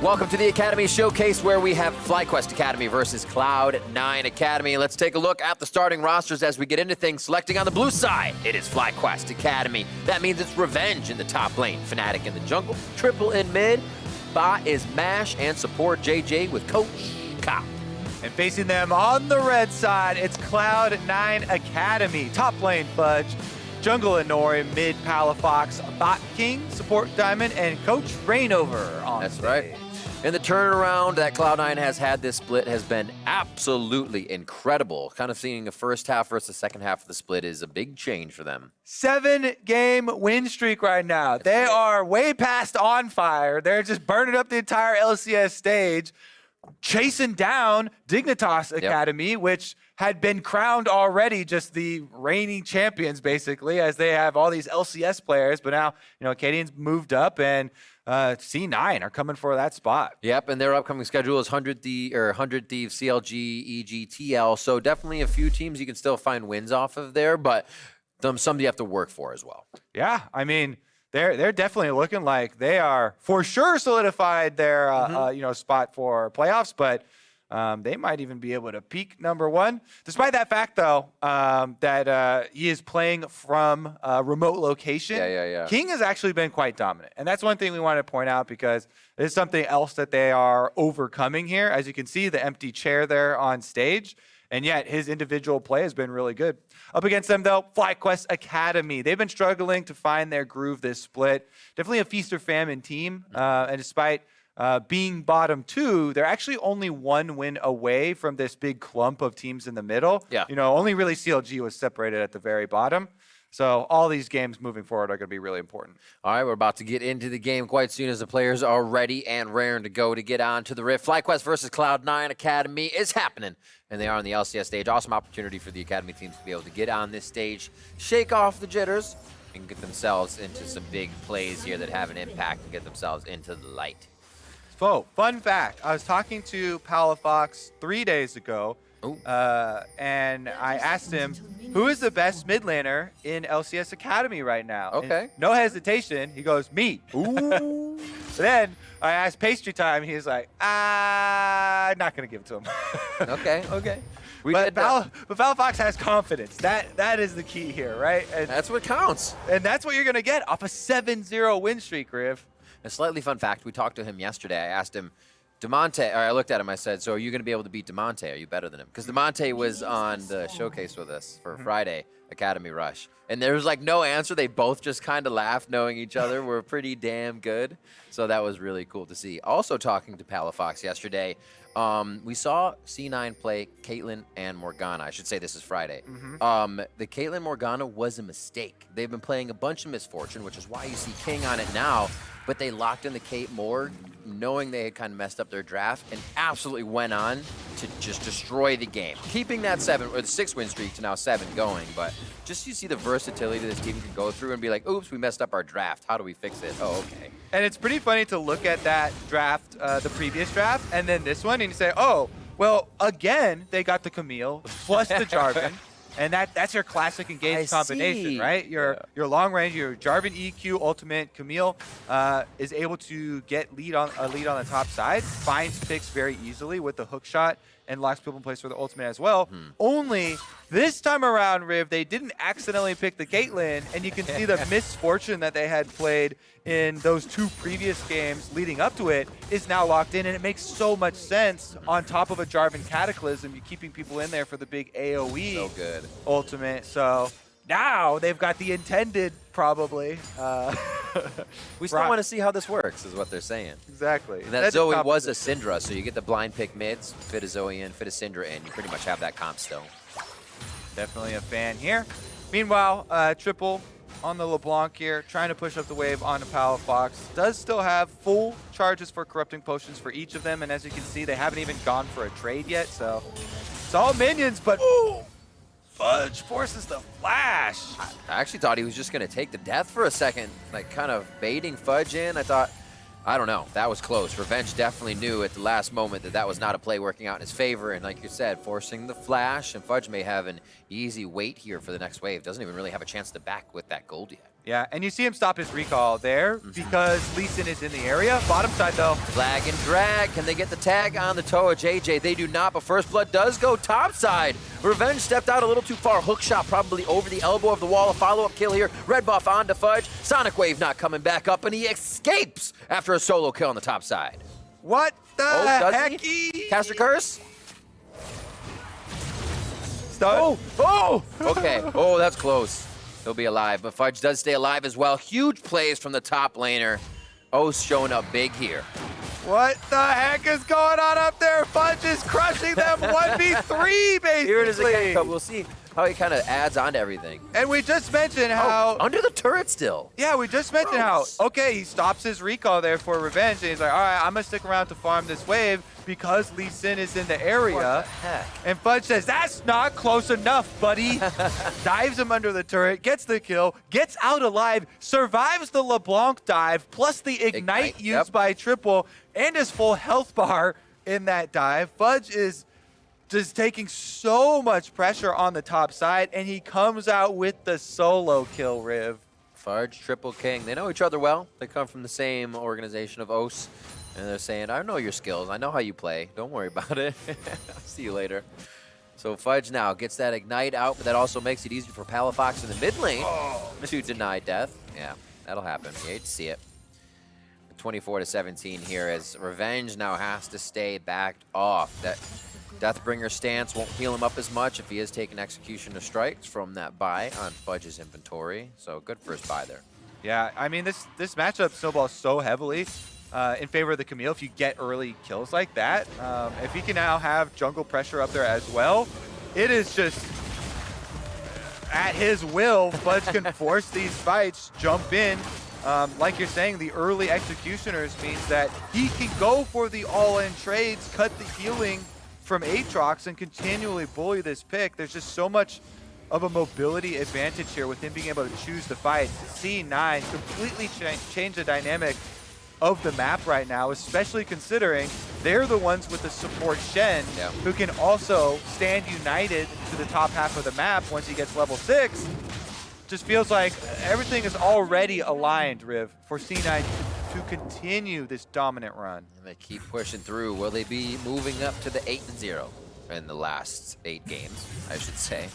Welcome to the Academy Showcase, where we have FlyQuest Academy versus Cloud9 Academy. Let's take a look at the starting rosters as we get into things. Selecting on the blue side, it is FlyQuest Academy. That means it's Revenge in the top lane, Fnatic in the jungle, Triple in mid, bot is Mash, and support JJ with Coach Cop. And facing them on the red side, it's Cloud9 Academy. Top lane Fudge, jungle Inori, mid Palafox, bot King, support Diamond, and Coach Rainover on That's stage. right. And the turnaround that Cloud9 has had this split has been absolutely incredible. Kind of seeing the first half versus the second half of the split is a big change for them. 7-game win streak right now. They are way past on fire. They're just burning up the entire LCS stage, chasing down Dignitas Academy, which had been crowned already just the reigning champions, basically, as they have all these LCS players. But now, Acadians moved up, and C9 are coming for that spot. Yep, and their upcoming schedule is 100 Thieves, CLG, EG, TL. So definitely a few teams you can still find wins off of there, but some you have to work for as well. Yeah, I mean, they're definitely looking like they are for sure solidified their spot for playoffs, but they might even be able to peak #1. Despite that fact, though, that he is playing from a remote location. Yeah. King has actually been quite dominant. And that's one thing we want to point out, because it's something else that they are overcoming here. As you can see, the empty chair there on stage. And yet his individual play has been really good. Up against them, though, FlyQuest Academy. They've been struggling to find their groove this split. Definitely a feast or famine team. And despite being bottom 2, they're actually only 1 win away from this big clump of teams in the middle. Yeah. Only really CLG was separated at the very bottom. So all these games moving forward are going to be really important. All right, we're about to get into the game quite soon as the players are ready and raring to go to get on to the Rift. FlyQuest versus Cloud9 Academy is happening, and they are on the LCS stage. Awesome opportunity for the Academy teams to be able to get on this stage, shake off the jitters, and get themselves into some big plays here that have an impact and get themselves into the light. So, fun fact, I was talking to Palafox 3 days ago, and I asked him, who is the best mid laner in LCS Academy right now? Okay. And no hesitation, he goes, me. Ooh. Then I asked Pastry Time, he's like, not going to give it to him. Okay. But Palafox has confidence. That is the key here, right? And that's what counts. And that's what you're going to get off a 7-0 win streak, Riv. A slightly fun fact, we talked to him yesterday. I asked him, I looked at him, I said, so are you going to be able to beat Demonte? Are you better than him? Because Demonte was on the showcase with us for Friday, Academy Rush. And there was like no answer. They both just kind of laughed, knowing each other were pretty damn good. So that was really cool to see. Also talking to Palafox yesterday, we saw C9 play Caitlyn and Morgana. I should say this is Friday. The Caitlyn Morgana was a mistake. They've been playing a bunch of Misfortune, which is why you see King on it now. But they locked in the Kate Morg, knowing they had kind of messed up their draft, and absolutely went on to just destroy the game. Keeping that 6-win streak to now 7 going, but just you see the versatility this team can go through and be like, oops, we messed up our draft. How do we fix it? Oh, okay. And it's pretty funny to look at that draft, the previous draft, and then this one, and you say, oh, well, again, they got the Camille plus the Jarvan. And that's your classic engaged combination, right? Your long range, your Jarvan EQ ultimate. Camille is able to get a lead on the top side, finds picks very easily with the hook shot, and locks people in place for the ultimate as well. Only this time around, Riv, they didn't accidentally pick the Caitlyn, and you can see the misfortune that they had played in those 2 previous games leading up to it is now locked in, and it makes so much sense on top of a Jarvan Cataclysm. You're keeping people in there for the big AoE ultimate. So now they've got the intended, probably. We still want to see how this works, is what they're saying. Exactly. And that Zoe was a Syndra, so you get the blind pick mids, fit a Zoe in, fit a Syndra in. You pretty much have that comp still. Definitely a fan here. Meanwhile, Triple on the LeBlanc here, trying to push up the wave onto Palafox. Does still have full charges for corrupting potions for each of them, and as you can see, they haven't even gone for a trade yet, so it's all minions, but Fudge forces the flash. I actually thought he was just going to take the death for a second, like kind of baiting Fudge in. I thought, I don't know, that was close. Revenge definitely knew at the last moment that that was not a play working out in his favor, and like you said, forcing the flash, and Fudge may have an easy wait here for the next wave. Doesn't even really have a chance to back with that gold yet. Yeah, and you see him stop his recall there because Lee Sin is in the area. Bottom side, though. Flag and drag. Can they get the tag on the toe of JJ? They do not, but First Blood does go top side. Revenge stepped out a little too far. Hook shot probably over the elbow of the wall. A follow-up kill here. Red buff onto Fudge. Sonic Wave not coming back up, and he escapes after a solo kill on the top side. What the does heck? he? Caster Curse? Stun. Oh! Okay. Oh, that's close. He'll be alive, but Fudge does stay alive as well. Huge plays from the top laner. O's showing up big here. What the heck is going on up there? Fudge is crushing them 1v3, basically. Here it is again, but we'll see how he kind of adds on to everything. And we just mentioned how... under the turret still. Yeah, we just mentioned how, okay, he stops his recall there for revenge, and he's like, all right, I'm going to stick around to farm this wave because Lee Sin is in the area. What the heck? And Fudge says, that's not close enough, buddy. Dives him under the turret, gets the kill, gets out alive, survives the LeBlanc dive, plus the ignite used by Triple, and his full health bar in that dive. Fudge is just taking so much pressure on the top side, and he comes out with the solo kill, Riv. Fudge, Triple King, they know each other well. They come from the same organization of OS. And they're saying, I know your skills. I know how you play. Don't worry about it. I'll see you later. So Fudge now gets that ignite out, but that also makes it easier for Palafox in the mid lane to deny death. Yeah, that'll happen. You hate to see it. 24-17 here as Revenge now has to stay backed off. That Deathbringer stance won't heal him up as much if he is taking Executioner strikes from that buy on Fudge's inventory. So good first buy there. Yeah, I mean, this matchup snowballs so heavily in favor of the Camille if you get early kills like that. If he can now have jungle pressure up there as well, it is just at his will. Fudge can force these fights, jump in. Like you're saying, the early Executioners means that he can go for the all-in trades, cut the healing from Aatrox, and continually bully this pick. There's just so much of a mobility advantage here with him being able to choose the fight. C9 completely changed the dynamic of the map right now, especially considering they're the ones with the support Shen, who can also stand united to the top half of the map once he gets level 6. Just feels like everything is already aligned, Riv, for C9 to continue this dominant run. And they keep pushing through. Will they be moving up to the 8-0 in the last 8 games, I should say?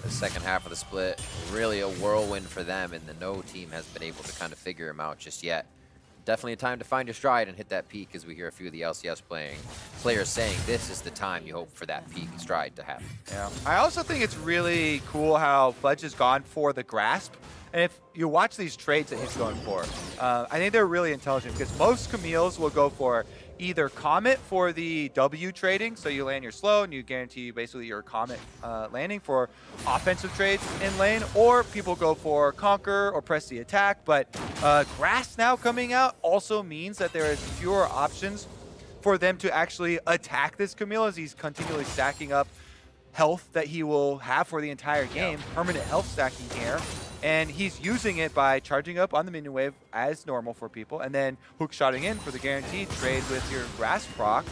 The second half of the split, really a whirlwind for them, and the no team has been able to kind of figure him out just yet. Definitely a time to find your stride and hit that peak, as we hear a few of the LCS players saying this is the time you hope for that peak stride to happen. Yeah, I also think it's really cool how Fudge has gone for the grasp. And if you watch these trades that he's going for, I think they're really intelligent because most Camille's will go for either Comet for the W trading, so you land your slow and you guarantee basically your Comet landing for offensive trades in lane, or people go for Conquer or press the attack. But Grass now coming out also means that there is fewer options for them to actually attack this Camille as he's continually stacking up health that he will have for the entire game, permanent health stacking here. And he's using it by charging up on the minion wave as normal for people, and then hook shotting in for the guaranteed trade with your grass proc.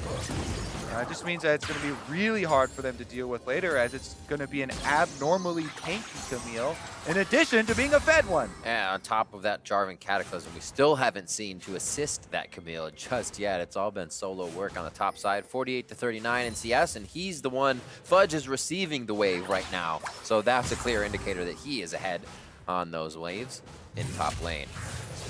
It just means that it's going to be really hard for them to deal with later, as it's going to be an abnormally tanky Camille, in addition to being a fed one. And on top of that Jarvan Cataclysm, we still haven't seen to assist that Camille just yet. It's all been solo work on the top side, 48-39 in CS, and he's the one, Fudge is receiving the wave right now. So that's a clear indicator that he is ahead on those waves in top lane.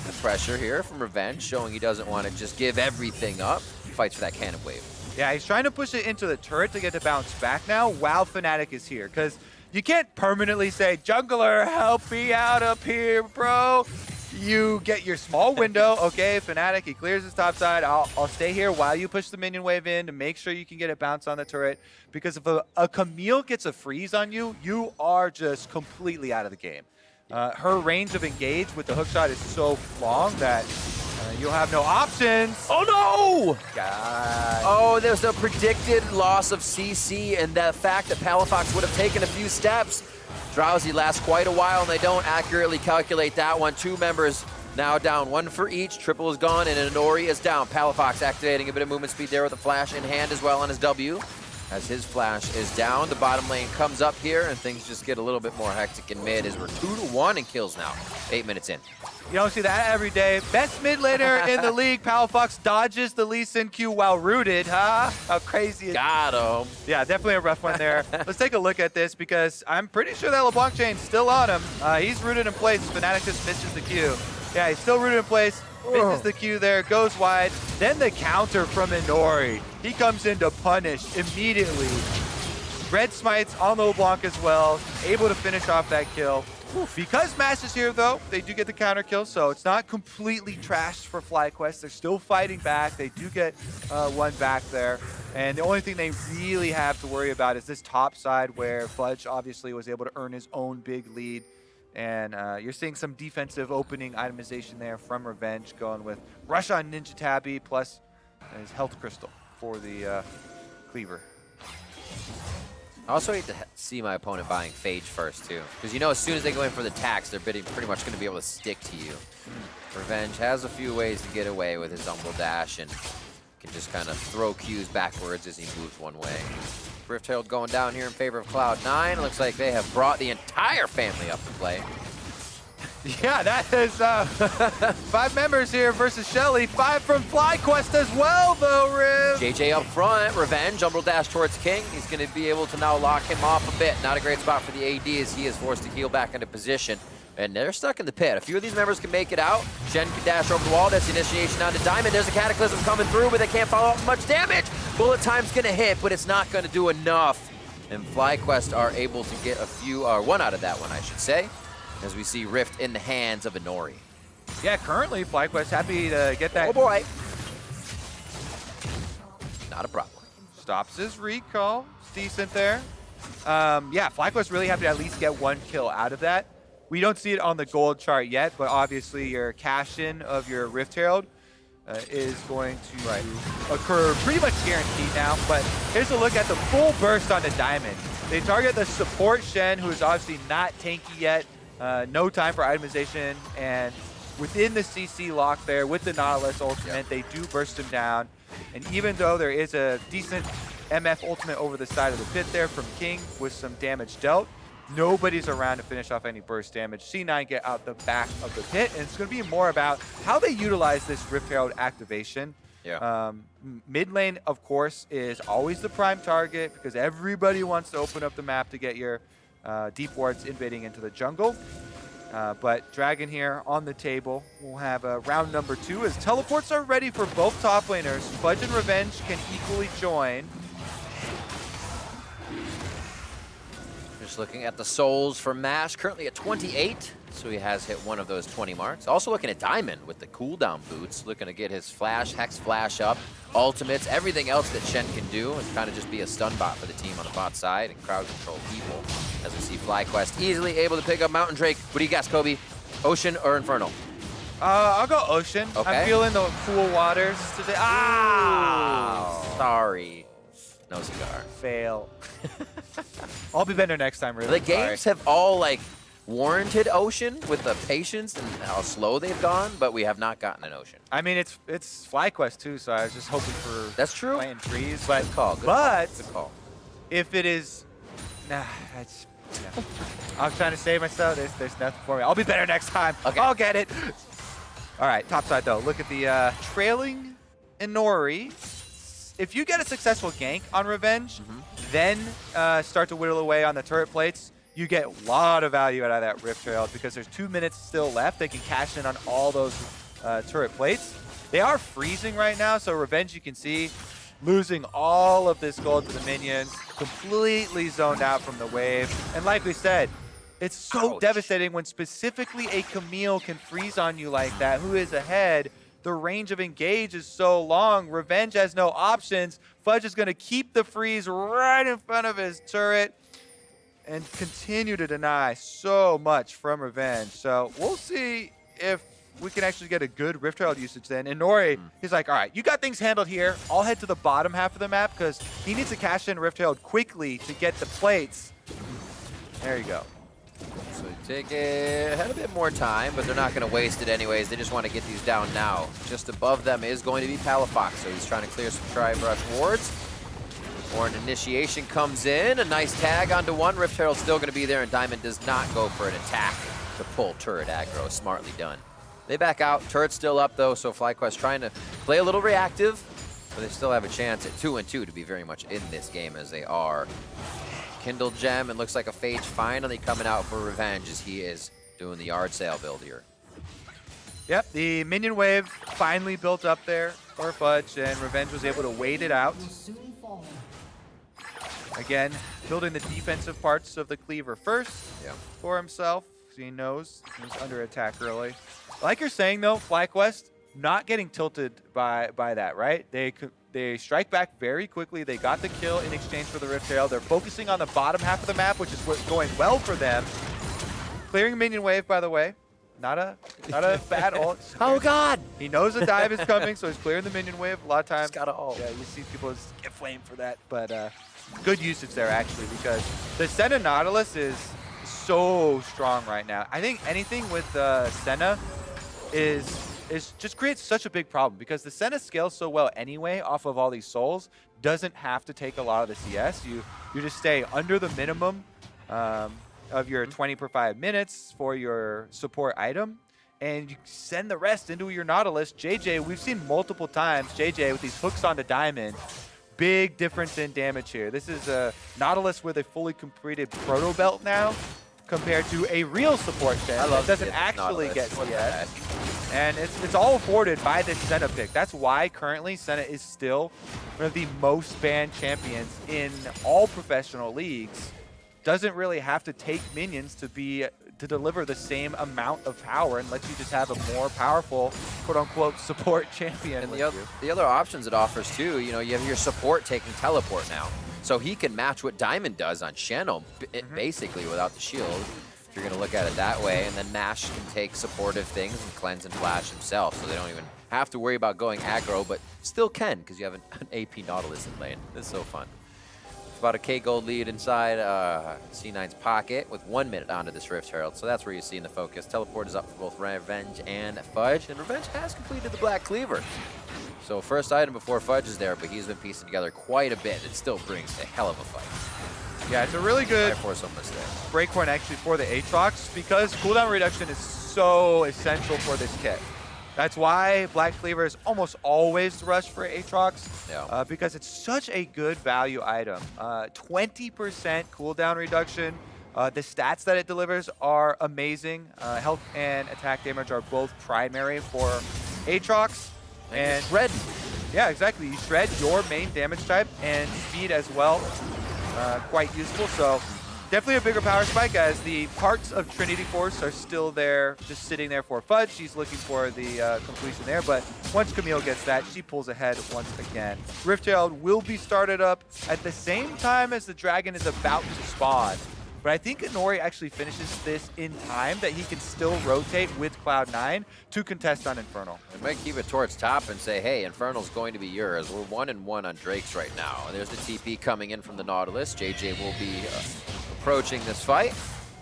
The pressure here from Revenge, showing he doesn't want to just give everything up. Fights for that cannon wave. Yeah, he's trying to push it into the turret to get the bounce back now while Fnatic is here, because you can't permanently say, jungler, help me out up here, bro. You get your small window. Okay, Fnatic, he clears his top side. I'll stay here while you push the minion wave in to make sure you can get a bounce on the turret, because if a Camille gets a freeze on you, you are just completely out of the game. Her range of engage with the hookshot is so long that you'll have no options. Oh no! God. Oh, there's a predicted loss of CC, and the fact that Palafox would have taken a few steps. Drowsy lasts quite a while, and they don't accurately calculate that one. 2 members now down, 1 for each. Triple is gone, and Inori is down. Palafox activating a bit of movement speed there with a flash in hand as well on his W. as his flash is down. The bottom lane comes up here, and things just get a little bit more hectic in mid as we're 2-1 in kills now, 8 minutes in. You don't see that every day. Best mid laner in the league. Palafox dodges the Lee Sin Q while rooted, huh? How crazy is Got him. Yeah, definitely a rough one there. Let's take a look at this because I'm pretty sure that LeBlanc chain's still on him. He's rooted in place. Fnatic just misses the Q. Yeah, he's still rooted in place. Misses the Q there, goes wide. Then the counter from Inori. He comes in to punish immediately. Red smites on the LeBlanc as well. Able to finish off that kill. Because Mash is here, though, they do get the counter kill, so it's not completely trashed for FlyQuest. They're still fighting back. They do get one back there. And the only thing they really have to worry about is this top side where Fudge obviously was able to earn his own big lead. And you're seeing some defensive opening itemization there from Revenge, going with Rush on Ninja Tabby plus his health crystal for the cleaver. I also hate to see my opponent buying Phage first, too. Because you know as soon as they go in for the tax, they're pretty much going to be able to stick to you. Revenge has a few ways to get away with his Humble Dash and can just kind of throw Qs backwards as he moves one way. Rift Herald going down here in favor of Cloud9. Looks like they have brought the entire family up to play. Yeah, that is 5 members here versus Shelly. 5 from FlyQuest as well, though, Riv. JJ up front, Revenge, Humble Dash towards King. He's going to be able to now lock him off a bit. Not a great spot for the AD as he is forced to heal back into position. And they're stuck in the pit. A few of these members can make it out. Shen can dash over the wall. That's the initiation onto Diamond. There's a Cataclysm coming through, but they can't follow up with much damage. Bullet time's going to hit, but it's not going to do enough. And FlyQuest are able to get a few, or one out of that one, I should say, as we see Rift in the hands of Inori. Yeah, currently FlyQuest happy to get that. Oh boy. Not a problem. Stops his recall. It's decent there. Yeah, FlyQuest really happy to at least get 1 kill out of that. We don't see it on the gold chart yet, but obviously your cash-in of your Rift Herald is going to occur pretty much guaranteed now. But here's a look at the full burst on the Diamond. They target the support Shen, who is obviously not tanky yet. No time for itemization, and within the CC lock there with the Nautilus ultimate, they do burst him down. And even though there is a decent MF ultimate over the side of the pit there from King with some damage dealt, nobody's around to finish off any burst damage. C9 get out the back of the pit, and it's going to be more about how they utilize this Rift Herald activation. Yeah. Mid lane, of course, is always the prime target because everybody wants to open up the map to get your deep wards invading into the jungle. But Dragon here on the table. We'll have round number 2 as teleports are ready for both top laners. Fudge and Revenge can equally join. Just looking at the souls for Mash, currently at 28, so he has hit one of those 20 marks. Also looking at Diamond with the cooldown boots, looking to get his flash, Hex flash up, ultimates, everything else that Shen can do, and kind of just be a stun bot for the team on the bot side and crowd control people. As we see FlyQuest easily able to pick up Mountain Drake. What do you guess, Kobe? Ocean or Infernal? I'll go Ocean. Okay. I'm feeling the cool waters today. Ah! Sorry. No cigar. Fail. I'll be better next time, really. The games have all, like, warranted Ocean with the patience and how slow they've gone, but we have not gotten an Ocean. I mean, it's FlyQuest, too, so I was just hoping for That's true. playing trees. But, Good call. Good call. if it is... Nah, that's... Yeah. I'm trying to save myself. There's nothing for me. I'll be better next time. Okay. I'll get it. All right, top side, though. Look at the trailing Inori. If you get a successful gank on Revenge, then start to whittle away on the turret plates, you get a lot of value out of that Rift Herald because there's 2 minutes still left. They can cash in on all those turret plates. They are freezing right now, so Revenge, you can see, losing all of this gold to the minions, completely zoned out from the wave. And like we said, it's so devastating when specifically a Camille can freeze on you like that, who is ahead. The range of engage is so long. Revenge has no options. Fudge is going to keep the freeze right in front of his turret and continue to deny so much from Revenge. So we'll see if we can actually get a good Rift Herald usage then. And Nori, he's like, all right, you got things handled here. I'll head to the bottom half of the map because he needs to cash in Rift Herald quickly to get the plates. There you go. So take it, had a bit more time, but they're not going to waste it anyways. They just want to get these down now. Just above them is going to be Palafox, so he's trying to clear some Tri-Brush wards. Or an initiation comes in, a nice tag onto one. Rift Herald's still going to be there, and Diamond does not go for an attack to pull turret aggro. Smartly done. They back out. Turret's still up, though, so FlyQuest trying to play a little reactive, but they still have a chance at 2-2 to be very much in this game as they are. Kindle Gem, and looks like a Phage finally coming out for revenge as he is doing the yard sale build here. Yep, the minion wave finally built up there for Fudge, and Revenge was able to wait it out. Again, building the defensive parts of the cleaver first for himself. He knows he's under attack early. Like you're saying, though, FlyQuest not getting tilted by that, right? They strike back very quickly. They got the kill in exchange for the Rift Herald. They're focusing on the bottom half of the map, which is what's going well for them. Clearing minion wave, by the way. Not a bad ult. Oh, God! He knows the dive is coming, so he's clearing the minion wave. A lot of times, He's got a ult. yeah, you see people just get flamed for that, but good usage there, actually, because the Senna Nautilus is so strong right now. I think anything with Senna is just creates such a big problem, because the Senna scales so well anyway off of all these souls, doesn't have to take a lot of the CS. You just stay under the minimum of your 20 per 5 minutes for your support item, and you send the rest into your Nautilus. JJ, we've seen multiple times, JJ with these hooks onto Diamond, big difference in damage here. This is a Nautilus with a fully completed proto belt now, compared to a real support set that doesn't actually get CS. And it's all afforded by this Senna pick. That's why currently Senna is still one of the most banned champions in all professional leagues. Doesn't really have to take minions to deliver the same amount of power, and lets you just have a more powerful, quote-unquote, support champion. And the other options it offers, too, you have your support taking teleport now. So he can match what Diamond does on Shannon, basically, without the shield, if you're going to look at it that way. And then Nash can take supportive things and cleanse and flash himself, so they don't even have to worry about going aggro, but still can, because you have an AP Nautilus in lane. It's so fun. About a K gold lead inside C9's pocket with 1 minute onto this Rift Herald. So that's where you're seeing the focus. Teleport is up for both Revenge and Fudge, and Revenge has completed the Black Cleaver. So first item before Fudge is there, but he's been piecing together quite a bit. It still brings a hell of a fight. Yeah, it's a really good breakpoint actually for the Aatrox, because cooldown reduction is so essential for this kit. That's why Black Cleaver is almost always rushed for Aatrox, because it's such a good value item. 20% cooldown reduction. The stats that it delivers are amazing. Health and attack damage are both primary for Aatrox. And shred. Yeah, exactly. You shred your main damage type, and speed as well. Quite useful. So definitely a bigger power spike, as the parts of Trinity Force are still there, just sitting there for Fudge. She's looking for the completion there, but once Camille gets that, she pulls ahead once again. Rift Herald will be started up at the same time as the Dragon is about to spawn. But I think Inori actually finishes this in time, that he can still rotate with Cloud9 to contest on Infernal. They might keep it towards top and say, hey, Infernal's going to be yours. We're 1-1 on Drakes right now. And there's the TP coming in from the Nautilus. JJ will be approaching this fight,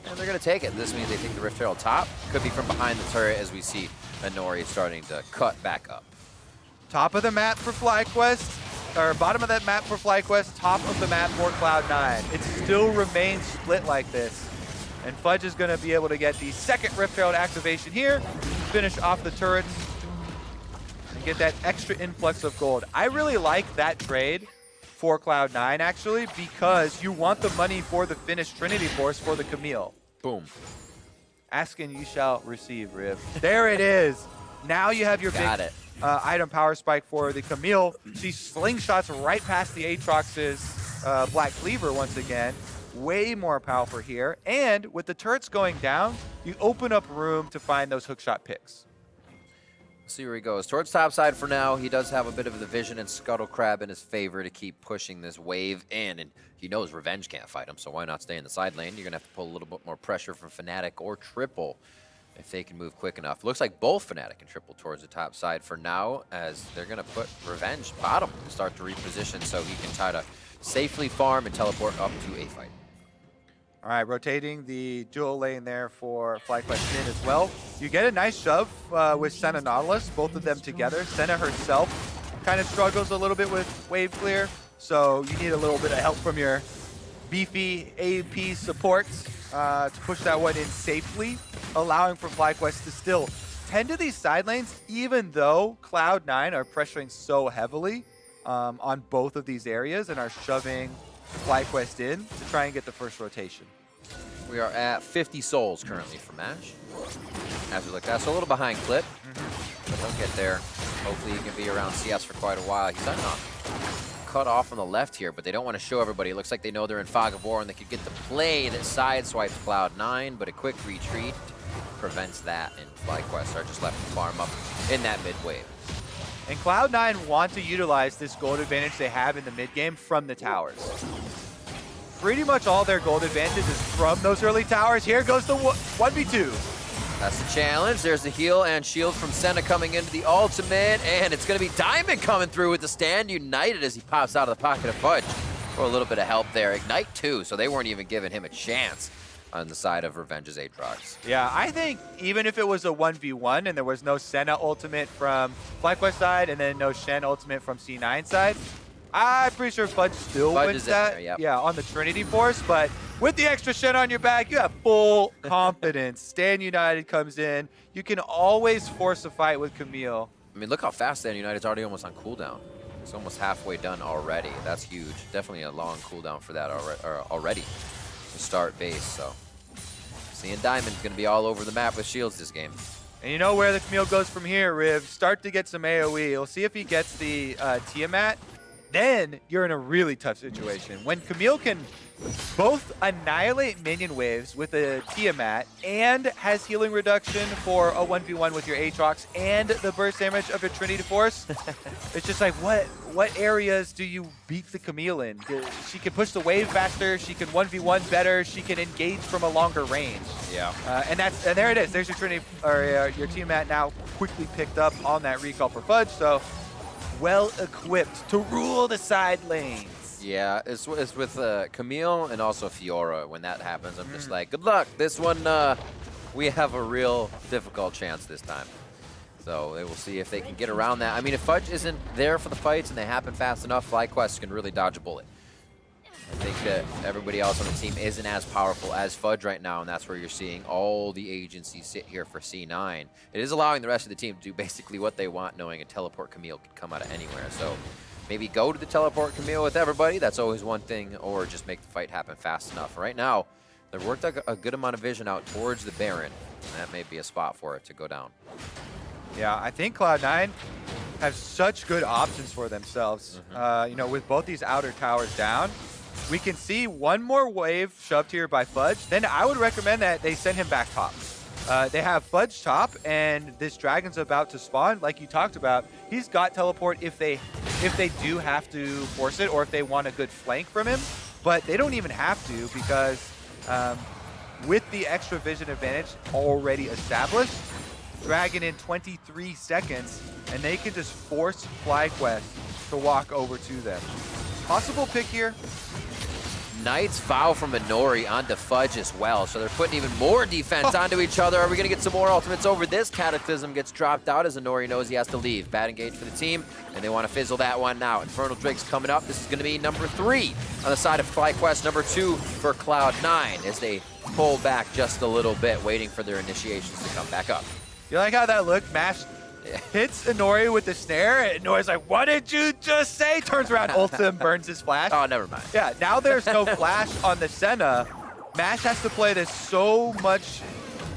and they're going to take it. This means they take the Rift Herald top. Could be from behind the turret, as we see Inori starting to cut back up. Top of the map for FlyQuest. Or bottom of that map for FlyQuest, top of the map for Cloud9. It still remains split like this. And Fudge is going to be able to get the second Rift Herald activation here, finish off the turrets, and get that extra influx of gold. I really like that trade for Cloud9, actually, because you want the money for the finished Trinity Force for the Camille. Boom. Ask and you shall receive, Riv. There it is. Now you have your big item power spike for the Camille. She slingshots right past the Aatrox's Black Cleaver once again. Way more powerful here. And with the turrets going down, you open up room to find those hookshot picks. See where he goes. Towards top side for now. He does have a bit of the vision and Scuttle Crab in his favor to keep pushing this wave in. And he knows Revenge can't fight him, so why not stay in the side lane? You're going to have to pull a little bit more pressure from Fnatic or Triple if they can move quick enough. Looks like both Fnatic and Triple towards the top side for now, as they're going to put Revenge bottom and start to reposition so he can try to safely farm and teleport up to a fight. All right, rotating the dual lane there for FlyQuest in as well. You get a nice shove with Senna Nautilus, both of them together. Senna herself kind of struggles a little bit with wave clear. So you need a little bit of help from your beefy AP supports to push that one in safely, allowing for FlyQuest to still tend to these side lanes, even though Cloud9 are pressuring so heavily on both of these areas and are shoving FlyQuest in to try and get the first rotation. We are at 50 souls currently for Mash. As we look at, so a little behind Clip. But he'll get there. Hopefully he can be around CS for quite a while. He's not cut off on the left here, but they don't want to show everybody. It looks like they know they're in Fog of War and they could get the play that sideswipes Cloud9, but a quick retreat prevents that, and FlyQuest are just left to farm up in that mid wave. And Cloud9 want to utilize this gold advantage they have in the mid game from the towers. Pretty much all their gold advantage is from those early towers. Here goes the 1v2. That's the challenge. There's the heal and shield from Senna coming into the ultimate, and it's going to be Diamond coming through with the stand united as he pops out of the pocket of Fudge for a little bit of help there. Ignite too, so they weren't even giving him a chance on the side of Revenge's Aatrox. Yeah, I think even if it was a 1v1 and there was no Senna ultimate from FlyQuest side and then no Shen ultimate from C9 side, I'm pretty sure Fudge still wins that. There, yep. Yeah, on the Trinity Force, but with the extra Shen on your back, you have full confidence. Stand United comes in. You can always force a fight with Camille. I mean, look how fast Stand United's already almost on cooldown. It's almost halfway done already. That's huge. Definitely a long cooldown for that already to start base. So seeing Diamond's going to be all over the map with shields this game. And you know where the Camille goes from here, Riv. Start to get some AoE. We'll see if he gets the Tiamat. Then you're in a really tough situation. When Camille can both annihilate minion waves with a Tiamat and has healing reduction for a 1v1 with your Aatrox and the burst damage of your Trinity Force, it's just like, what areas do you beat the Camille in? She can push the wave faster, she can 1v1 better, she can engage from a longer range. Yeah. And there it is. There's your Trinity, or your Tiamat now quickly picked up on that recall for Fudge. So well equipped to rule the side lanes. Yeah, it's with Camille and also Fiora. When that happens, I'm just like, good luck. This one, we have a real difficult chance this time. So they will see if they can get around that. I mean, if Fudge isn't there for the fights and they happen fast enough, FlyQuest can really dodge a bullet. I think that everybody else on the team isn't as powerful as Fudge right now, and that's where you're seeing all the agencies sit here for C9. It is allowing the rest of the team to do basically what they want, knowing a teleport Camille could come out of anywhere. So maybe go to the teleport Camille with everybody. That's always one thing, or just make the fight happen fast enough. Right now, they've worked a good amount of vision out towards the Baron, and that may be a spot for it to go down. Yeah, I think Cloud9 have such good options for themselves. You know, with both these outer towers down, we can see one more wave shoved here by Fudge. Then I would recommend that they send him back top. They have Fudge top, and this dragon's about to spawn, like you talked about. He's got teleport if they do have to force it, or if they want a good flank from him. But they don't even have to, because with the extra vision advantage already established, Dragon in 23 seconds, and they can just force FlyQuest to walk over to them. Possible pick here. Knight's Vow from Inori onto Fudge as well, so they're putting even more defense onto each other. Are we going to get some more ultimates over this? Cataclysm gets dropped out as Inori knows he has to leave. Bad engage for the team, and they want to fizzle that one now. Infernal Drake's coming up. This is going to be number 3 on the side of FlyQuest, number 2 for Cloud9 as they pull back just a little bit, waiting for their initiations to come back up. You like how that looked? Mash hits Inori with the snare, and Inori's like, what did you just say? Turns around, ults him, burns his flash. Oh, never mind. Yeah, now there's no flash on the Senna. Mash has to play this so much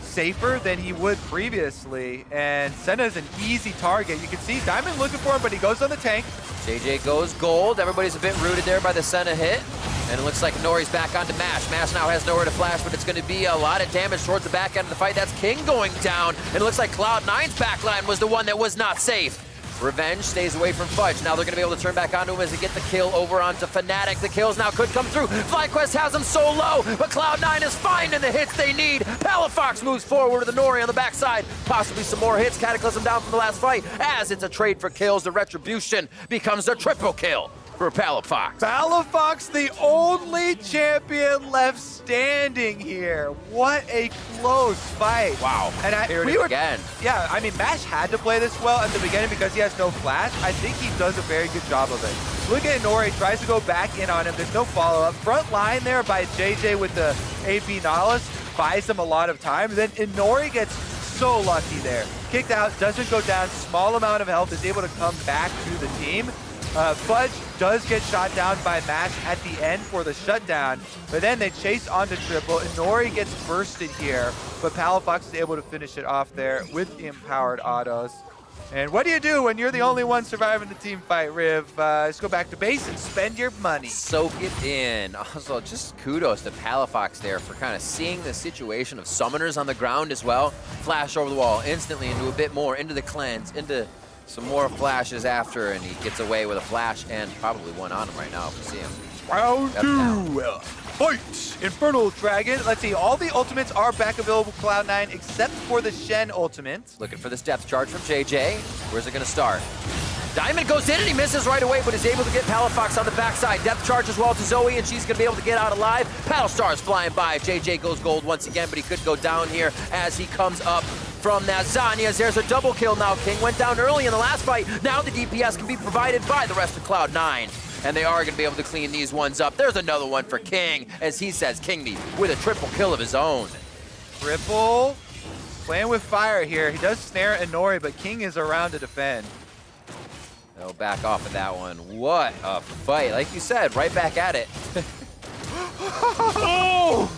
safer than he would previously, and Senna's an easy target. You can see Diamond looking for him, but he goes on the tank. JJ goes gold. Everybody's a bit rooted there by the Senna hit. And it looks like Nori's back onto Mash. Mash now has nowhere to flash, but it's going to be a lot of damage towards the back end of the fight. That's King going down. And it looks like Cloud9's backline was the one that was not safe. Revenge stays away from Fudge. Now they're going to be able to turn back onto him as they get the kill over onto Fnatic. The kills now could come through. FlyQuest has him so low, but Cloud9 is finding the hits they need. Palafox moves forward to the Nori on the backside. Possibly some more hits. Cataclysm down from the last fight. As it's a trade for kills, the Retribution becomes a triple kill for Palafox. Palafox, the only champion left standing here. What a close fight. Wow. And Here it is again. Yeah, I mean, Mash had to play this well at the beginning because he has no flash. I think he does a very good job of it. Look at Inori, tries to go back in on him. There's no follow-up. Front line there by JJ with the AP Nautilus buys him a lot of time. Then Inori gets so lucky there. Kicked out, doesn't go down, small amount of health, is able to come back to the team. Fudge does get shot down by Mash at the end for the shutdown, but then they chase onto Triple. Inori gets bursted here, but Palafox is able to finish it off there with the empowered autos. And what do you do when you're the only one surviving the team fight, Riv? Let's go back to base and spend your money. Soak it in. Also, just kudos to Palafox there for kind of seeing the situation of summoners on the ground as well. Flash over the wall instantly into a bit more, into the cleanse, into some more flashes after, and he gets away with a flash and probably one on him right now if we see him. Round two. Fight! Infernal Dragon. Let's see, all the ultimates are back available for Cloud9 except for the Shen ultimate. Looking for this depth charge from JJ. Where's it going to start? Diamond goes in and he misses right away, but is able to get Palafox on the backside. Depth charge as well to Zoe, and she's going to be able to get out alive. Paddle Stars flying by. JJ goes gold once again, but he could go down here as he comes up from that Zanyas. There's a double kill now. King went down early in the last fight. Now the DPS can be provided by the rest of Cloud9. And they are going to be able to clean these ones up. There's another one for King, as he says, Kingney with a triple kill of his own. Triple playing with fire here. He does snare Inori, but King is around to defend. They'll back off of that one. What a fight. Like you said, right back at it. Oh!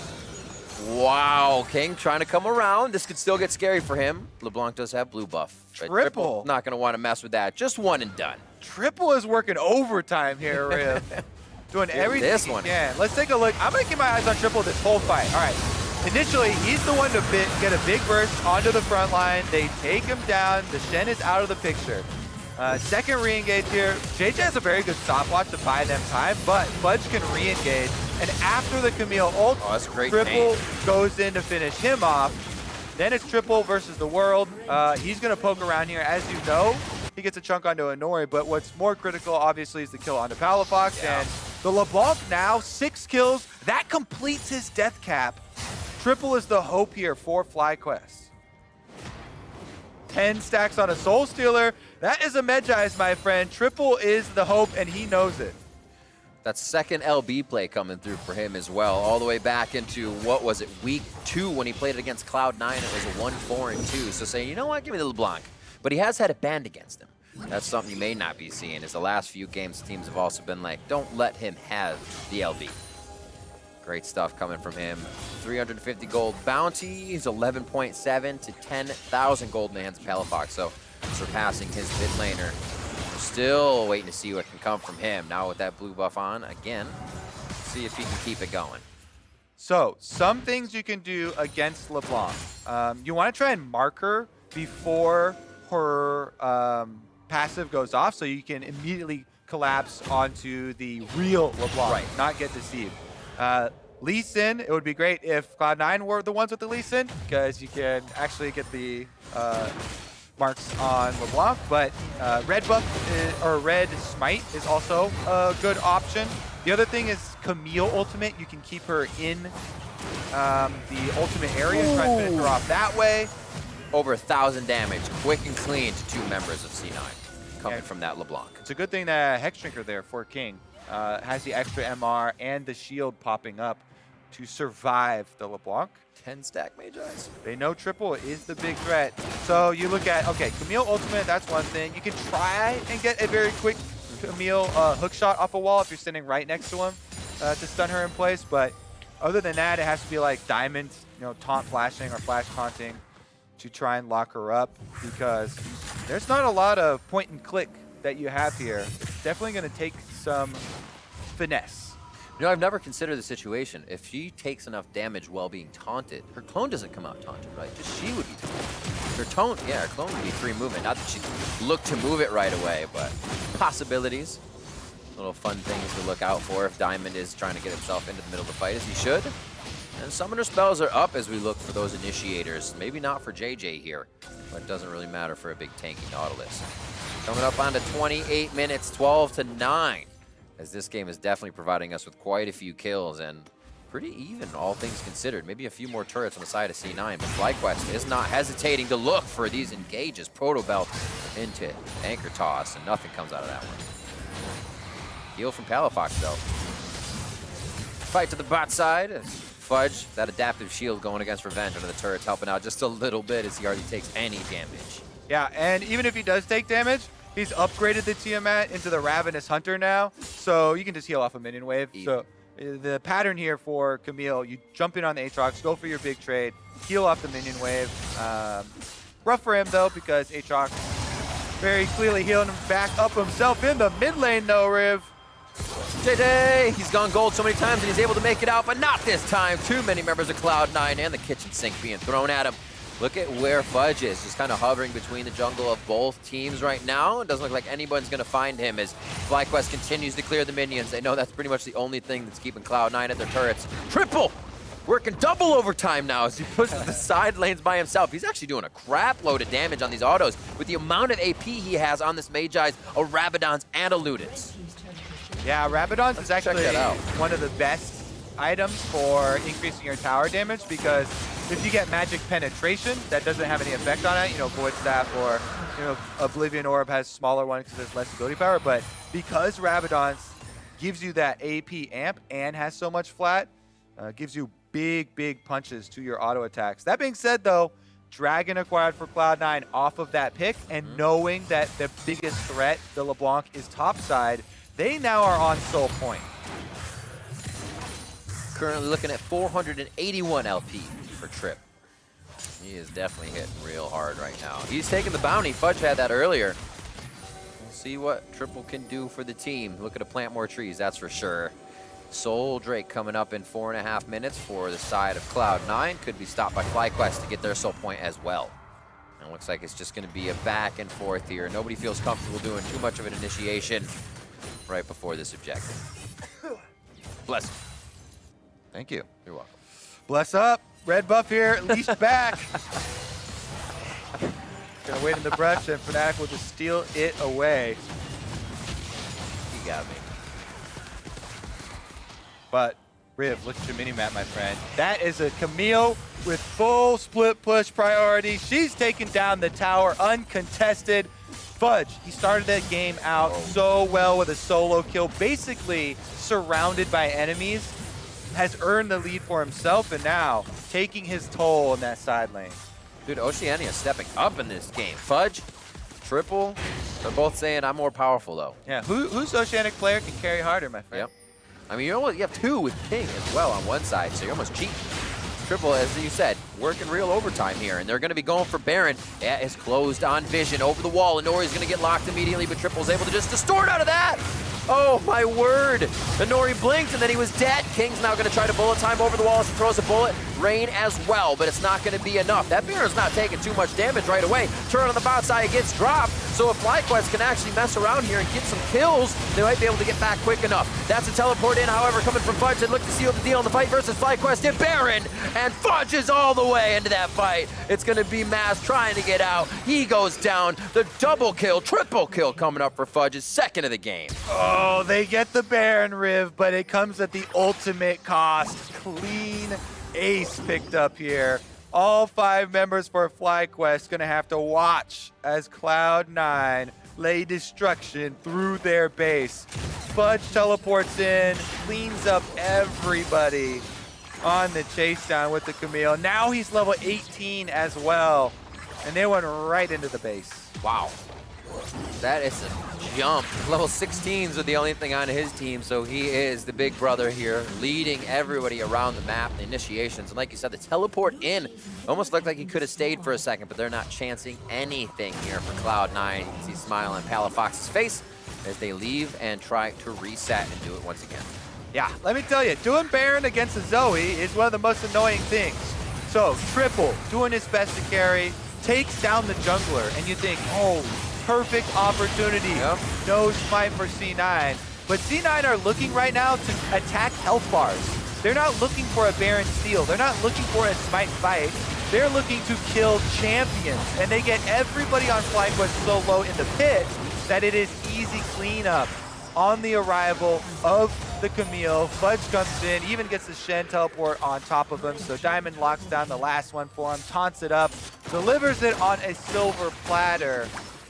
Wow, King trying to come around. This could still get scary for him. LeBlanc does have blue buff. Triple. Not going to want to mess with that. Just one and done. Triple is working overtime here, Riv. Doing everything this he one. can. Let's take a look. I'm going to keep my eyes on Triple this whole fight. All right. Initially, he's the one to get a big burst onto the front line. They take him down. The Shen is out of the picture. Second re-engage here. JJ has a very good stopwatch to buy them time, but Fudge can re-engage. And after the Camille ult, that's great Triple goes in to finish him off. Then it's Triple versus the world. He's going to poke around here. As you know, he gets a chunk onto Inori, but what's more critical, obviously, is the kill onto Palafox. Yeah. And the LeBlanc now, 6 kills. That completes his death cap. Triple is the hope here for FlyQuest. 10 stacks on a Soul Stealer. That is a Medjai's, my friend. Triple is the hope, and he knows it. That second LB play coming through for him as well, all the way back into, what was it, week 2 when he played it against Cloud9. It was a 1-4-2. So saying, you know what, give me the LeBlanc. But he has had it banned against him. That's something you may not be seeing, is the last few games teams have also been like, don't let him have the LB. Great stuff coming from him. 350 gold bounty. He's 11.7 to 10,000 gold in the hands of Palafox. So surpassing his mid laner. We're still waiting to see what can come from him. Now with that blue buff on, again, see if he can keep it going. So some things you can do against LeBlanc. You want to try and mark her before her passive goes off so you can immediately collapse onto the real LeBlanc, right, not get deceived. Lee Sin, it would be great if Cloud9 were the ones with the Lee Sin, because you can actually get the marks on LeBlanc, but red buff or red smite is also a good option. The other thing is Camille ultimate. You can keep her in the ultimate area, try and finish her off that way. Over 1,000 damage, quick and clean to 2 members of C9 coming from that LeBlanc. It's a good thing that Hex Drinker there for King has the extra MR and the shield popping up to survive the LeBlanc. 10 stack Medjai's. They know Triple is the big threat. So you look at, okay, Camille ultimate, that's one thing. You can try and get a very quick Camille hook shot off a wall if you're sitting right next to him to stun her in place. But other than that, it has to be like Diamond, taunt flashing or flash taunting to try and lock her up, because there's not a lot of point and click that you have here. It's definitely going to take some finesse. I've never considered the situation. If she takes enough damage while being taunted, her clone doesn't come out taunted, right? Just she would be taunted. Her clone would be free movement. Not that she'd look to move it right away, but possibilities. Little fun things to look out for if Diamond is trying to get himself into the middle of the fight, as he should. And summoner spells are up as we look for those initiators. Maybe not for JJ here, but it doesn't really matter for a big tanky Nautilus. Coming up on to 28 minutes, 12 to 9. as this game is definitely providing us with quite a few kills and pretty even, all things considered. Maybe a few more turrets on the side of C9, but FlyQuest is not hesitating to look for these engages. Proto Belt into anchor toss, and nothing comes out of that one. Heal from Palafox, though. Fight to the bot side. Fudge, that adaptive shield going against Revenge under the turrets, helping out just a little bit as he hardly takes any damage. Yeah, and even if he does take damage, he's upgraded the Tiamat into the Ravenous Hunter now, so you can just heal off a minion wave. So the pattern here for Camille, you jump in on the Aatrox, go for your big trade, heal off the minion wave. Rough for him, though, because Aatrox very clearly healing him back up himself in the mid lane, though, Riv. JJ, he's gone gold so many times and he's able to make it out, but not this time. Too many members of Cloud9 and the kitchen sink being thrown at him. Look at where Fudge is, just kind of hovering between the jungle of both teams right now. It doesn't look like anyone's going to find him as FlyQuest continues to clear the minions. They know that's pretty much the only thing that's keeping Cloud9 at their turrets. Triple! Working double overtime now as he pushes the side lanes by himself. He's actually doing a crap load of damage on these autos with the amount of AP he has on this Magi's, a Rabadon's, and a Ludens. Yeah, Rabadon's is actually one of the best items for increasing your tower damage, because if you get magic penetration, that doesn't have any effect on it. You know, Void Staff or, you know, Oblivion Orb has smaller one because there's less ability power. But because Rabadon's gives you that AP amp and has so much flat, gives you big punches to your auto attacks. That being said, though, Dragon acquired for Cloud9 off of that pick, and knowing that the biggest threat, the LeBlanc, is topside, they now are on Soul Point. Currently looking at 481 LP for Trip. He is definitely hitting real hard right now. He's taking the bounty. Fudge had that earlier. We'll see what Triple can do for the team. Looking to plant more trees, that's for sure. Soul Drake coming up in 4.5 minutes for the side of Cloud9. Could be stopped by FlyQuest to get their Soul Point as well. And it looks like it's just going to be a back and forth here. Nobody feels comfortable doing too much of an initiation right before this objective. Bless you. Thank you. You're welcome. Bless up. Red buff here, leashed back. Gonna wait in the brush, and Fnatic will just steal it away. You got me. But, Riv, look at your mini-map, my friend. That is a Camille with full split push priority. She's taken down the tower uncontested. Fudge, he started that game out so well with a solo kill, basically surrounded by enemies, has earned the lead for himself, and now taking his toll in that side lane. Dude, Oceania stepping up in this game. Fudge, Triple, they're both saying I'm more powerful, though. Yeah, who's Oceanic player can carry harder, my friend? Yep. I mean, you have two with Ping as well on one side, so you're almost cheating. Triple, as you said, working real overtime here, and they're going to be going for Baron. Yeah, it's closed on Vision over the wall, and Nori's going to get locked immediately, but Triple's able to just distort out of that. Oh, my word. The Nori blinked, and then he was dead. King's now going to try to bullet time over the wall as he throws a bullet. Rain as well, but it's not going to be enough. That Baron's not taking too much damage right away. Turn on the bot side gets dropped, so if FlyQuest can actually mess around here and get some kills, they might be able to get back quick enough. That's a teleport in, however, coming from Fudge. They look to seal the deal in the fight versus FlyQuest and Baron, and Fudge is all the way into that fight. It's going to be Maz trying to get out. He goes down. The double kill, triple kill coming up for Fudge, his second of the game. Oh, they get the Baron, Riv, but it comes at the ultimate cost. Clean ace picked up here. All 5 members for FlyQuest gonna have to watch as Cloud9 lay destruction through their base. Fudge teleports in, cleans up everybody on the chase down with the Camille. Now he's level 18 as well, and they went right into the base. Wow. That is a jump. Level 16s are the only thing on his team, so he is the big brother here, leading everybody around the map, the initiations. And like you said, the teleport in almost looked like he could have stayed for a second, but they're not chancing anything here for Cloud9. You can see smile on Palafox's face as they leave and try to reset and do it once again. Yeah, let me tell you, doing Baron against a Zoe is one of the most annoying things. So, Triple, doing his best to carry, takes down the jungler, and you think, oh, perfect opportunity. Yep. No smite for C9. But C9 are looking right now to attack health bars. They're not looking for a Baron steal. They're not looking for a smite fight. They're looking to kill champions. And they get everybody on FlyQuest so low in the pit that it is easy cleanup. on the arrival of the Camille. Fudge comes in, even gets the Shen teleport on top of him, so Diamond locks down the last one for him, taunts it up, delivers it on a silver platter.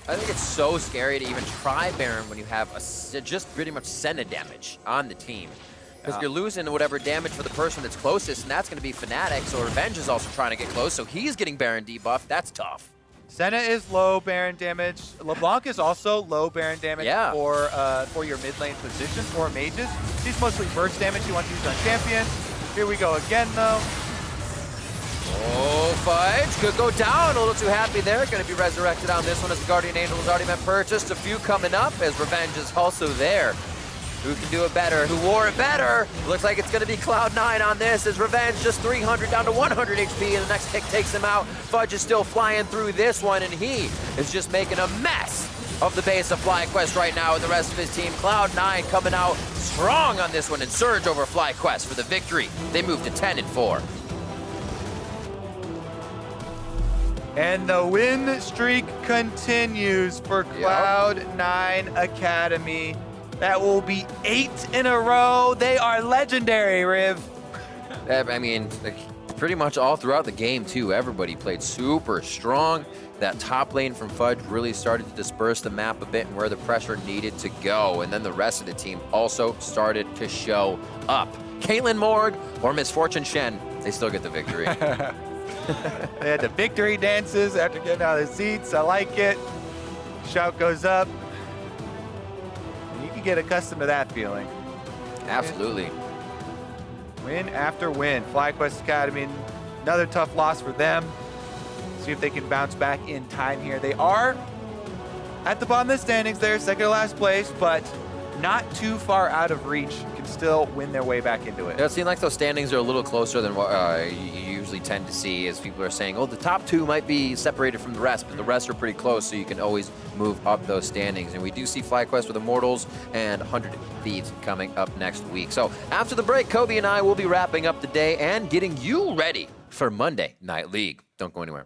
I think it's so scary to even try Baron when you have just pretty much Senna damage on the team. Because you're losing whatever damage for the person that's closest, and that's going to be Fnatic, so Revenge is also trying to get close, so he's getting Baron debuffed. That's tough. Senna is low Baron damage. LeBlanc is also low Baron damage for your mid lane position for mages. She's mostly burst damage you want to use on champions. Here we go again, though. Oh, Fudge could go down. A little too happy there. Going to be resurrected on this one as the Guardian Angel has already been purchased. A few coming up as Revenge is also there. Who can do it better? Who wore it better? Looks like it's going to be Cloud9 on this as Revenge just 300 down to 100 HP, and the next kick takes him out. Fudge is still flying through this one, and he is just making a mess of the base of FlyQuest right now with the rest of his team. Cloud9 coming out strong on this one, and Surge over FlyQuest for the victory. They move to 10-4. And the win streak continues for Cloud9 Academy. That will be 8 in a row. They are legendary, Riv. I mean, pretty much all throughout the game, too. Everybody played super strong. That top lane from Fudge really started to disperse the map a bit and where the pressure needed to go. And then the rest of the team also started to show up. Caitlyn Morg or Misfortune Shen, they still get the victory. They had the victory dances after getting out of the seats. I like it. Shout goes up. You can get accustomed to that feeling. Absolutely. Win after win. FlyQuest Academy, another tough loss for them. See if they can bounce back in time here. They are at the bottom of the standings there, second to last place, but not too far out of reach. Can still win their way back into it. It seems like those standings are a little closer than what you usually tend to see, as people are saying, oh, the top two might be separated from the rest, but the rest are pretty close, so you can always move up those standings. And we do see FlyQuest with Immortals and 100 Thieves coming up next week. So after the break, Kobe and I will be wrapping up the day and getting you ready for Monday Night League. Don't go anywhere.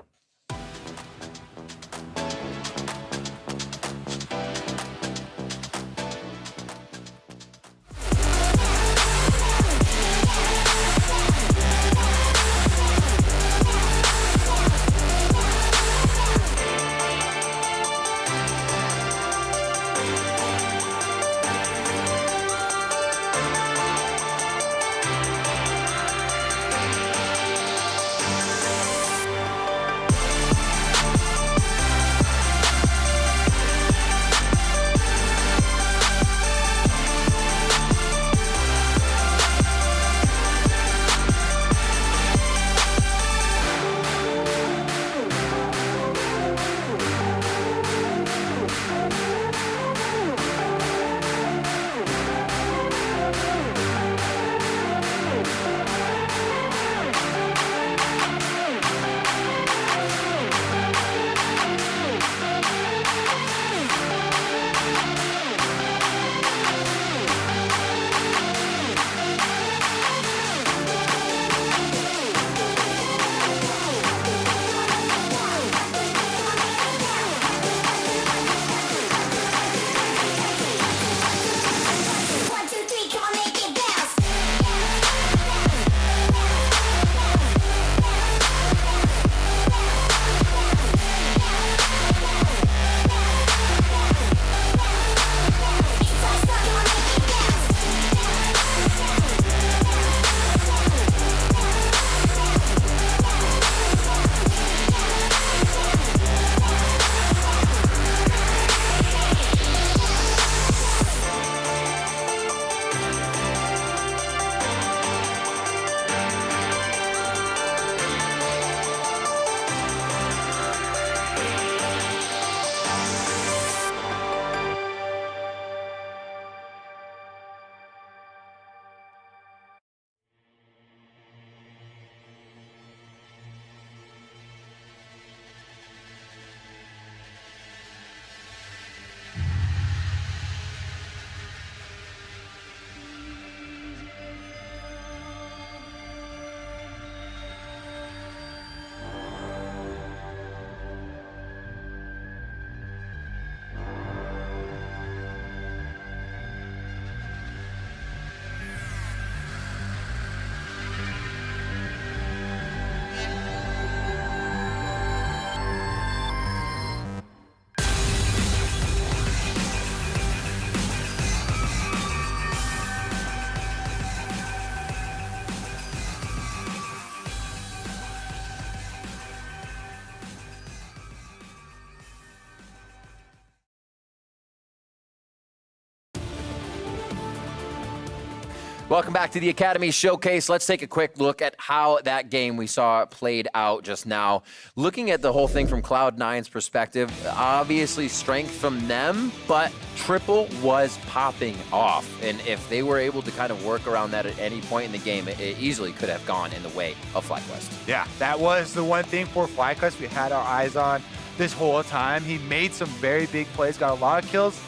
Welcome back to the Academy Showcase. Let's take a quick look at how that game we saw played out just now. Looking at the whole thing from Cloud9's perspective, obviously strength from them, but Triple was popping off. And if they were able to kind of work around that at any point in the game, it easily could have gone in the way of FlyQuest. Yeah, that was the one thing for FlyQuest we had our eyes on this whole time. He made some very big plays, got a lot of kills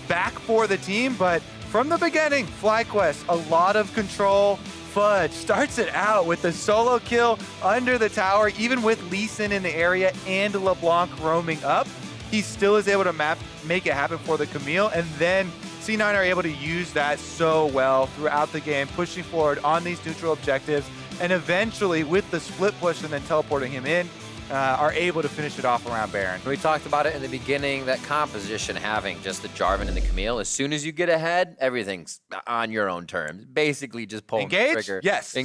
back for the team, but from the beginning, FlyQuest, a lot of control. Fudge starts it out with the solo kill under the tower, even with Lee Sin in the area and LeBlanc roaming up. He still is able to make it happen for the Camille, and then C9 are able to use that so well throughout the game, pushing forward on these neutral objectives, and eventually with the split push and then teleporting him in, are able to finish it off around Baron. We talked about it in the beginning, that composition having just the Jarvan and the Camille. As soon as you get ahead, everything's on your own terms. Basically just pull the trigger. Yes.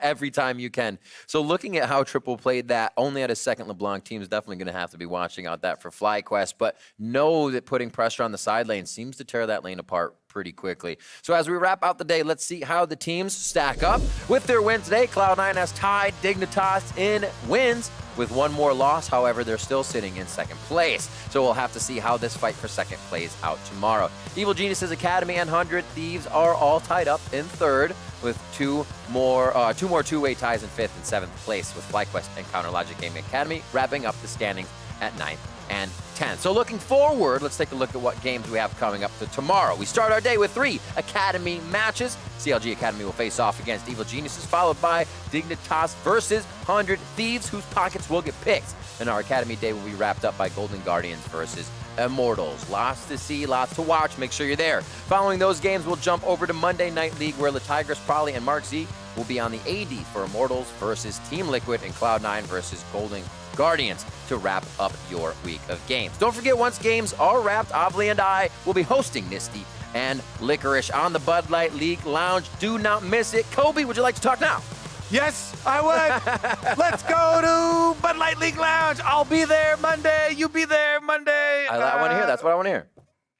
Every time you can. So looking at how Triple played that, only at a second LeBlanc team is definitely going to have to be watching out that for FlyQuest, but know that putting pressure on the side lane seems to tear that lane apart pretty quickly. So as we wrap out the day, let's see how the teams stack up. With their win today, Cloud9 has tied Dignitas in wins with one more loss. However, they're still sitting in second place. So we'll have to see how this fight for second plays out tomorrow. Evil Geniuses Academy and 100 Thieves are all tied up in third with two more two-way ties in fifth and seventh place, with FlyQuest and Counter Logic Gaming Academy wrapping up the standings at 9th and 10th. So looking forward, let's take a look at what games we have coming up to tomorrow. We start our day with 3 Academy matches. CLG Academy will face off against Evil Geniuses, followed by Dignitas versus 100 Thieves, whose pockets will get picked. And our Academy day will be wrapped up by Golden Guardians versus Immortals. Lots to see, lots to watch. Make sure you're there. Following those games, we'll jump over to Monday Night League, where Tigress, Probably, and Mark Z will be on the AD for Immortals versus Team Liquid, and Cloud9 versus Golden Guardians to wrap up your week of games. Don't forget, once games are wrapped, Avli and I will be hosting Nisty and Licorice on the Bud Light League Lounge. Do not miss it. Kobe, would you like to talk now? Yes, I would. Let's go to Bud Light League Lounge. I'll be there Monday. You be there Monday. I want to hear. That's what I want to hear.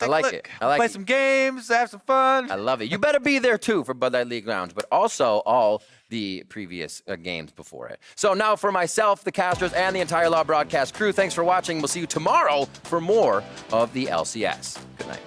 I like it. I like Play it. some games, have some fun. I love it. You better be there too for Bud Light League Lounge, but also all the previous games before it. So now for myself, the casters, and the entire Law Broadcast crew, thanks for watching. We'll see you tomorrow for more of the LCS. Good night.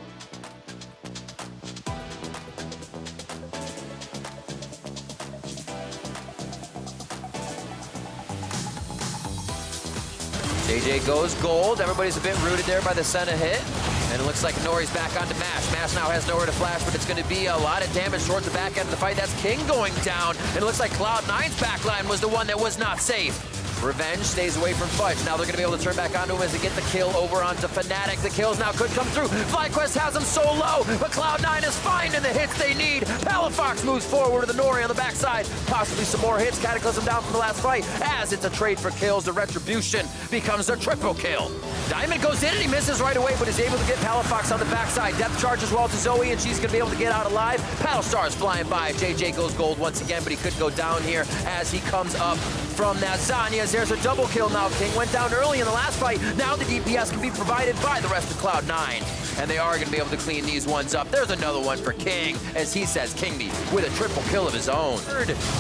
JJ goes gold. Everybody's a bit rooted there by the Senna hit. And it looks like Nori's back onto Mash. Mash now has nowhere to flash, but it's going to be a lot of damage towards the back end of the fight. That's King going down. And it looks like Cloud9's backline was the one that was not safe. Revenge stays away from Fudge. Now they're going to be able to turn back onto him as they get the kill over onto Fnatic. The kills now could come through. FlyQuest has him so low, but Cloud9 is finding the hits they need. Palafox moves forward to the Nori on the backside. Possibly some more hits. Cataclysm down from the last fight. As it's a trade for kills, the Retribution becomes a triple kill. Diamond goes in and he misses right away, but is able to get Palafox on the backside. Depth charge as well to Zoe, and she's going to be able to get out alive. Battlestar is flying by. JJ goes gold once again, but he could go down here as he comes up from that Zanyas. There's a double kill now. King went down early in the last fight. Now the DPS can be provided by the rest of Cloud9. And they are going to be able to clean these ones up. There's another one for King, as he says King me with a triple kill of his own.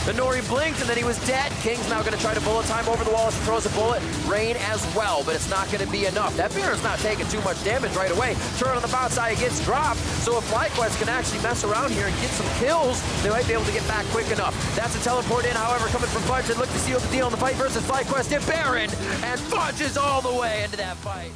The Nori blinked, and then he was dead. King's now going to try to bullet time over the wall as he throws a bullet. Rain as well, but it's not going to be enough. That Baron's not taking too much damage right away. Turn on the bounce side gets dropped. So if FlyQuest can actually mess around here and get some kills, they might be able to get back quick enough. That's a teleport in, however, coming from Fudge. And look to seal the deal in the fight versus FlyQuest and Baron. And Fudge is all the way into that fight.